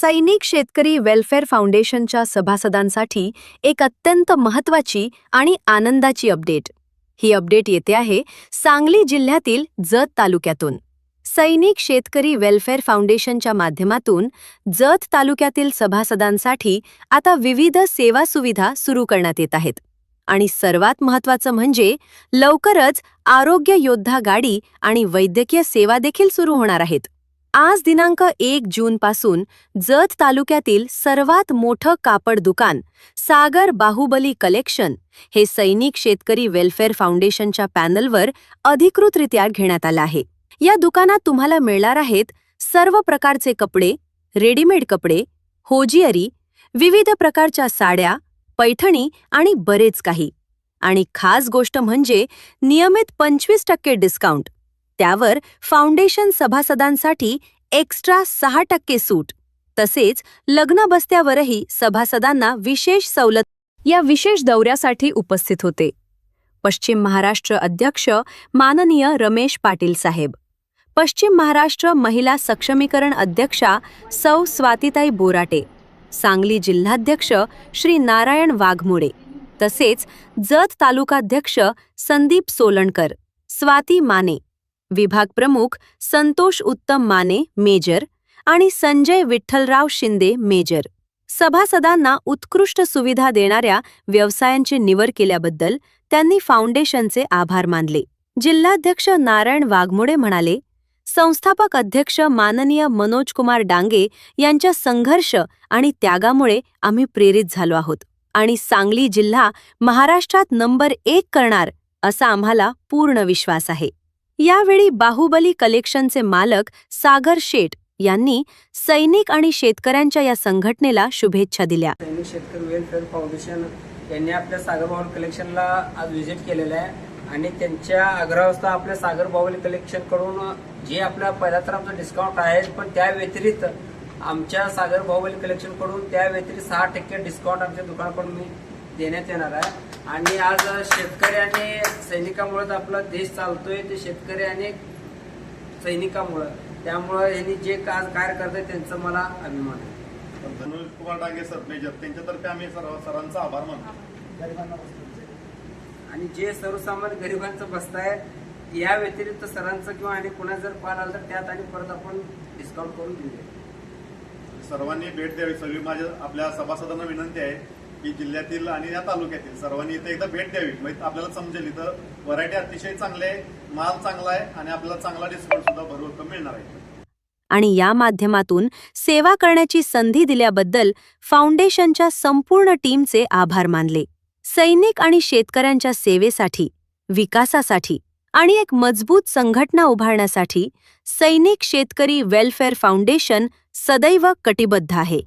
सैनिक शेतकरी वेलफेअर फाउंडेशनच्या सभासदांसाठी एक अत्यंत महत्त्वाची आणि आनंदाची अपडेट. ही अपडेट येते आहे सांगली जिल्ह्यातील जत तालुक्यातून. सैनिक शेतकरी वेलफेअर फाउंडेशनच्या माध्यमातून जत तालुक्यातील सभासदांसाठी आता विविध सेवा सुविधा सुरू करण्यात येत आहेत. आणि सर्वात महत्त्वाचं म्हणजे लवकरच आरोग्य योद्धा गाडी आणि वैद्यकीय सेवा देखील सुरू होणार आहेत. आज दिनांक 1 जूनपासून जत तालुक्यातील सर्वात मोठं कापड दुकान सागर बाहुबली कलेक्शन हे सैनिक शेतकरी वेलफेअर फाउंडेशनच्या पॅनलवर अधिकृतरित्या घेण्यात आलं आहे. या दुकानात तुम्हाला मिळणार आहेत सर्व प्रकारचे कपडे, रेडीमेड कपडे, होजियरी, विविध प्रकारच्या साड्या, पैठणी आणि बरेच काही. आणि खास गोष्ट म्हणजे नियमित 25% डिस्काउंट. त्यावर फाउंडेशन सभासदांसाठी एक्स्ट्रा 6% सूट. तसेच लग्न बस्त्यावरही सभासदांना विशेष सवलत. या विशेष दौऱ्यासाठी उपस्थित होते पश्चिम महाराष्ट्र अध्यक्ष माननीय रमेश पाटील साहेब, पश्चिम महाराष्ट्र महिला सक्षमीकरण अध्यक्षा सौ स्वातीताई बोराटे, सांगली जिल्हाध्यक्ष श्री नारायण वाघमोडे, तसेच जत तालुकाध्यक्ष संदीप सोलणकर, स्वाती माने, विभाग प्रमुख संतोष उत्तम माने मेजर आणि संजय विठ्ठलराव शिंदे मेजर. सभासदांना उत्कृष्ट सुविधा देणाऱ्या व्यवसायांची निवड केल्याबद्दल त्यांनी फाउंडेशनचे आभार मानले. जिल्हाध्यक्ष नारायण वाघमोडे म्हणाले, संस्थापक अध्यक्ष माननीय मनोज कुमार डांगे यांच्या संघर्ष आणि त्यागामुळे आम्ही प्रेरित झालो आहोत आणि सांगली जिल्हा महाराष्ट्रात नंबर 1 करणार असा आम्हाला पूर्ण विश्वास आहे. यावेळी बाहुबली कलेक्शनचे मालक सागर शेठ यांनी सैनिक आणि शेतकऱ्यांच्या या संघटनेला शुभेच्छा दिल्या. सैनिक शेतकरी वेलफेअर फाउंडेशन यांनी आपल्या सागर बाहुबली कलेक्शनला आज व्हिजिट केलेलं आहे आणि त्यांच्या आग्रहास्तव आपल्या सागर बाहुबली कलेक्शन कडून जे आपल्या पहिला तर आमचं डिस्काउंट आहे, पण त्या व्यतिरिक्त आमच्या सागर बाहुबली कलेक्शन कडून त्या व्यतिरिक्त 6% डिस्काउंट आमच्या दुकानाकडून देण्यात येणार आहे. आणि आज शेतकरी आणि सैनिकांमुळे आपला देश चालतोय, ते शेतकरी आणि सैनिकांमुळे. त्यामुळे यांनी जे आज कार्य करताय त्यांचं मला अभिमान आहे. मनोज कुमार डांगे सर मेजर त्यांच्यातर्फे आम्ही सरांचा आभार मानतो. आणि जे सर्वसामान्य गरिबांचं बसताय या व्यतिरिक्त सरांचं किंवा आणि पुन्हा जर पाल आलं तर त्यात आणि परत आपण डिस्काउंट करून देऊया. सर्वांनी भेट द्यावी. सगळी माझ्या आपल्या सभासदांना विनंती आहे की जिल्ह्यातील आणि या तालुक्यातील सर्वांनी इथे एकदा भेट द्यावी. म्हणजे आपल्याला समजेल इथं व्हरायटी अतिशय चांगली आहे, माल चांगला आहे आणि आपल्याला चांगला डिस्काउंट सुद्धा भरपूर मिळणार आहे. आणि या माध्यमातून सेवा करण्याची संधी दिल्याबद्दल फाउंडेशनच्या संपूर्ण टीमचे आभार मानले. सैनिक आणि शेतकऱ्यांच्या सेवेसाठी, विकासासाठी आणि एक मजबूत संघटना उभारण्यासाठी सैनिक शेतकरी वेलफेअर फाउंडेशन सदैव कटिबद्ध आहे.